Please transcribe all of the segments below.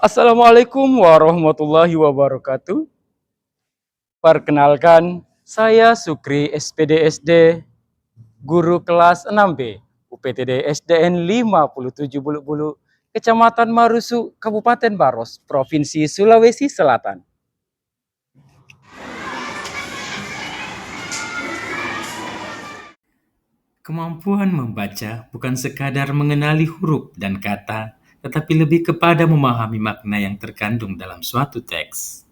Assalamualaikum warahmatullahi wabarakatuh. Perkenalkan, saya Sukri SPDSD, guru kelas 6B, UPTD SDN 57 Bulu-Bulu, Kecamatan Marusu, Kabupaten Baros, Provinsi Sulawesi Selatan. Kemampuan membaca bukan sekadar mengenali huruf dan kata, tetapi lebih kepada memahami makna yang terkandung dalam suatu teks.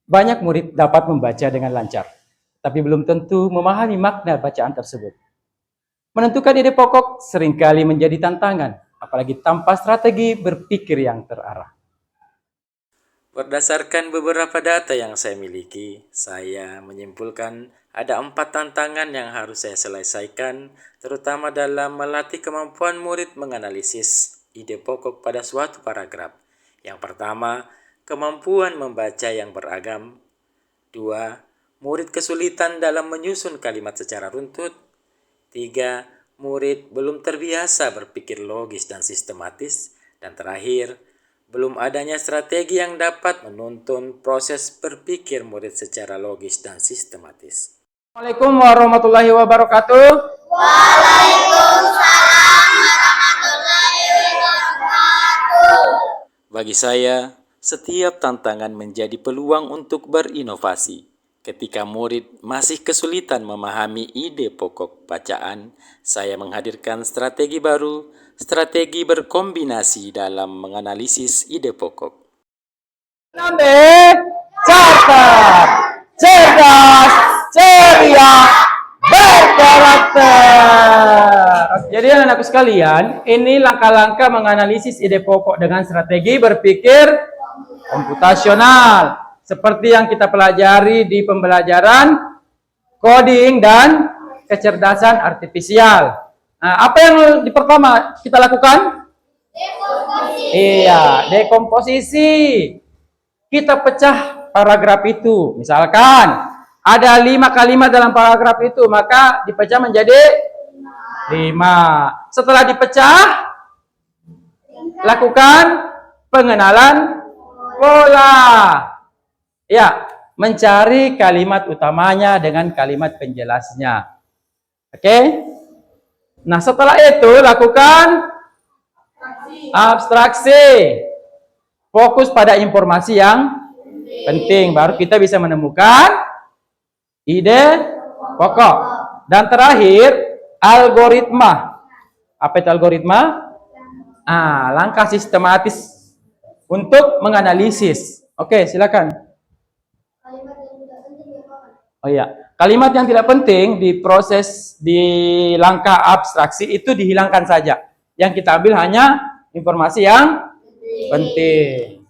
Banyak murid dapat membaca dengan lancar, tapi belum tentu memahami makna bacaan tersebut. Menentukan ide pokok seringkali menjadi tantangan, apalagi tanpa strategi berpikir yang terarah. Berdasarkan beberapa data yang saya miliki, saya menyimpulkan ada 4 tantangan yang harus saya selesaikan, terutama dalam melatih kemampuan murid menganalisis ide pokok pada suatu paragraf. Yang pertama, kemampuan membaca yang beragam. 2. Murid kesulitan dalam menyusun kalimat secara runtut. 3. Murid belum terbiasa berpikir logis dan sistematis. Dan terakhir, belum adanya strategi yang dapat menuntun proses berpikir murid secara logis dan sistematis. Assalamualaikum warahmatullahi wabarakatuh. Waalaikumsalam warahmatullahi wabarakatuh. Bagi saya, setiap tantangan menjadi peluang untuk berinovasi. Ketika murid masih kesulitan memahami ide pokok bacaan, saya menghadirkan strategi baru, strategi berkombinasi dalam menganalisis ide pokok. 6B, cerdas, cerdas, ceria, berkarakter. Jadi anak-anakku sekalian, ini langkah-langkah menganalisis ide pokok dengan strategi berpikir komputasional, seperti yang kita pelajari di pembelajaran coding dan kecerdasan artifisial. Nah, apa yang pertama kita lakukan? Dekomposisi. Iya, dekomposisi. Kita pecah paragraf itu. Misalkan ada 5 kalimat dalam paragraf itu, maka dipecah menjadi 5. Setelah dipecah, lakukan pengenalan pola. Ya, mencari kalimat utamanya dengan kalimat penjelasnya. Oke? Nah, setelah itu lakukan abstraksi. Fokus pada informasi yang penting, baru kita bisa menemukan ide pokok. Dan terakhir, algoritma. Apa itu algoritma? Langkah sistematis untuk menganalisis. Oke, silakan. Oh iya, kalimat yang tidak penting di proses di langkah abstraksi itu dihilangkan saja. Yang kita ambil hanya informasi yang penting.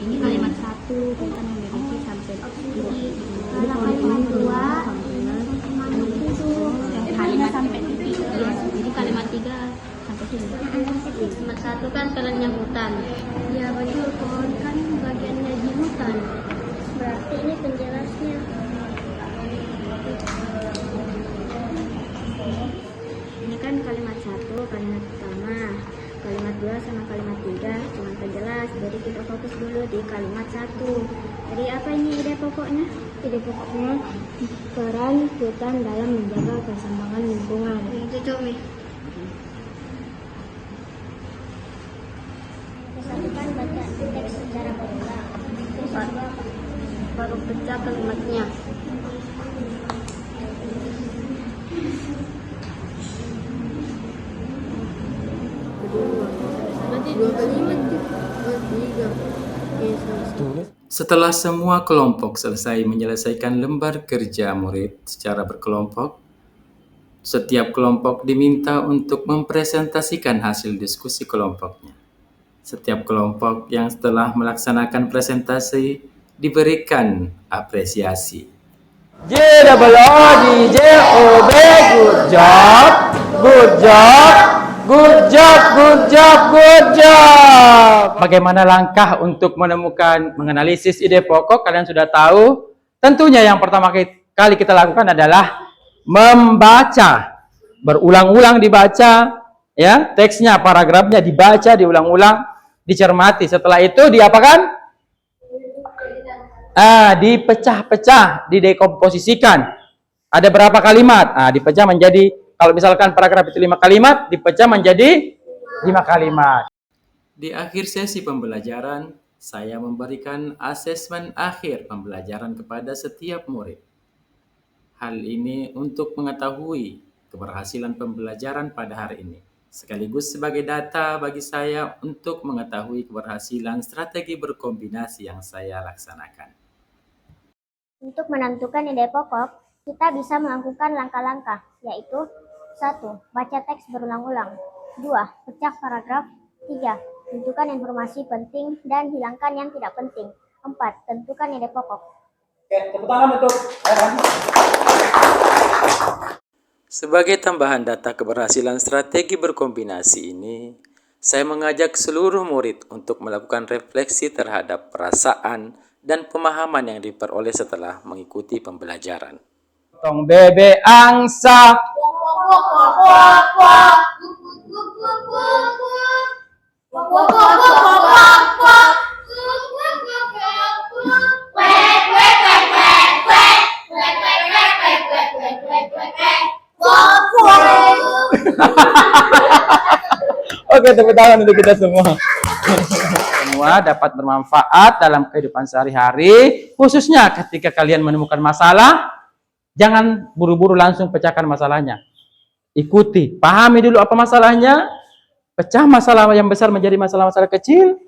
Ini kalimat 1 kita memiliki sampai titik. Kalimat 2 kalimat sampai titik. Iya, jadi kalimat 3 sampai sini. Kalimat 1 kan kalian hutan. Ya betul, pohon kan bagiannya di hutan. Berarti ini penjelasnya. Ini kan kalimat 1, kalimat pertama. Kalimat 2 sama kalimat 3 cuma penjelas. Jadi kita fokus dulu di kalimat 1. Jadi apa ini ide pokoknya? Ide pokoknya peran hutan dalam menjaga keseimbangan lingkungan. Itu Comi. Misalkan baca teks secara berulang. Baru pecah kalimatnya. Setelah semua kelompok selesai menyelesaikan lembar kerja murid secara berkelompok, setiap kelompok diminta untuk mempresentasikan hasil diskusi kelompoknya. Setiap kelompok yang setelah melaksanakan presentasi diberikan apresiasi. JOOD, good job. Good job. Good job, good job, good job. Bagaimana langkah untuk menemukan, menganalisis ide pokok? Kalian sudah tahu. Tentunya yang pertama kali kita lakukan adalah membaca. Berulang-ulang dibaca, ya, teksnya, paragrafnya dibaca, diulang-ulang, dicermati. Setelah itu diapakan? Dipecah-pecah, didekomposisikan. Ada berapa kalimat? Dipecah menjadi, kalau misalkan paragraf itu 5 kalimat, dipecah menjadi 5 kalimat. Di akhir sesi pembelajaran, saya memberikan asesmen akhir pembelajaran kepada setiap murid. Hal ini untuk mengetahui keberhasilan pembelajaran pada hari ini, sekaligus sebagai data bagi saya untuk mengetahui keberhasilan strategi berkombinasi yang saya laksanakan. Untuk menentukan ide pokok, kita bisa melakukan langkah-langkah, yaitu 1. Baca teks berulang-ulang. 2. Pecah paragraf. 3. Tentukan informasi penting dan hilangkan yang tidak penting. 4. Tentukan ide pokok. Oke, tepuk tangan untuk Herman. Sebagai tambahan data keberhasilan strategi berkombinasi ini, saya mengajak seluruh murid untuk melakukan refleksi terhadap perasaan dan pemahaman yang diperoleh setelah mengikuti pembelajaran. Tong bebe angsa. Oke, tepuk tangan untuk kita semua. Semua dapat bermanfaat dalam kehidupan sehari-hari, khususnya ketika kalian menemukan masalah, jangan buru-buru langsung pecahkan masalahnya. Ikuti, pahami dulu apa masalahnya, pecah masalah yang besar menjadi masalah-masalah kecil,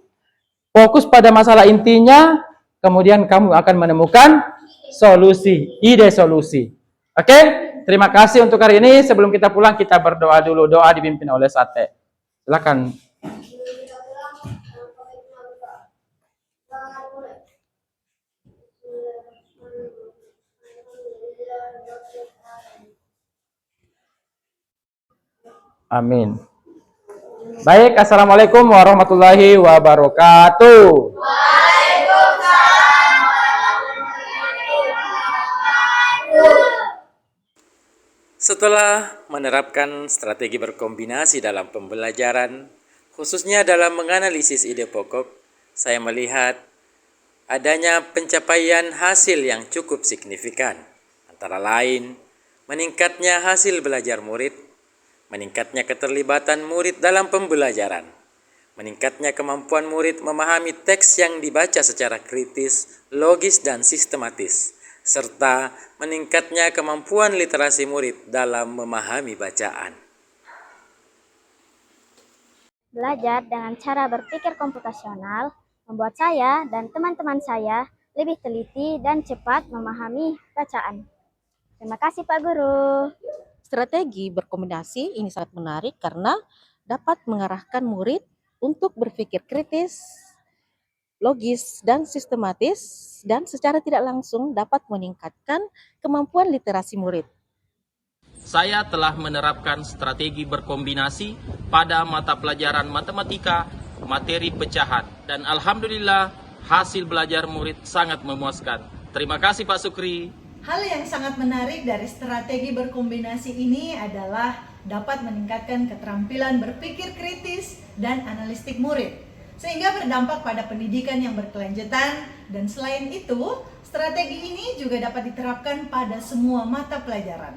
fokus pada masalah intinya, kemudian kamu akan menemukan solusi, ide solusi. Oke, terima kasih untuk hari ini. Sebelum kita pulang, kita berdoa dulu. Doa dipimpin oleh Sate. Silakan. Amin. Baik, assalamualaikum warahmatullahi wabarakatuh. Setelah menerapkan strategi berkombinasi dalam pembelajaran, khususnya dalam menganalisis ide pokok, saya melihat adanya pencapaian hasil yang cukup signifikan, antara lain meningkatnya hasil belajar murid, meningkatnya keterlibatan murid dalam pembelajaran, meningkatnya kemampuan murid memahami teks yang dibaca secara kritis, logis, dan sistematis, serta meningkatnya kemampuan literasi murid dalam memahami bacaan. Belajar dengan cara berpikir komputasional membuat saya dan teman-teman saya lebih teliti dan cepat memahami bacaan. Terima kasih Pak Guru. Strategi berkombinasi ini sangat menarik karena dapat mengarahkan murid untuk berpikir kritis, logis, dan sistematis, dan secara tidak langsung dapat meningkatkan kemampuan literasi murid. Saya telah menerapkan strategi berkombinasi pada mata pelajaran matematika, materi pecahan, dan alhamdulillah hasil belajar murid sangat memuaskan. Terima kasih Pak Sukri. Hal yang sangat menarik dari strategi berkombinasi ini adalah dapat meningkatkan keterampilan berpikir kritis dan analitik murid, sehingga berdampak pada pendidikan yang berkelanjutan. Dan selain itu, strategi ini juga dapat diterapkan pada semua mata pelajaran.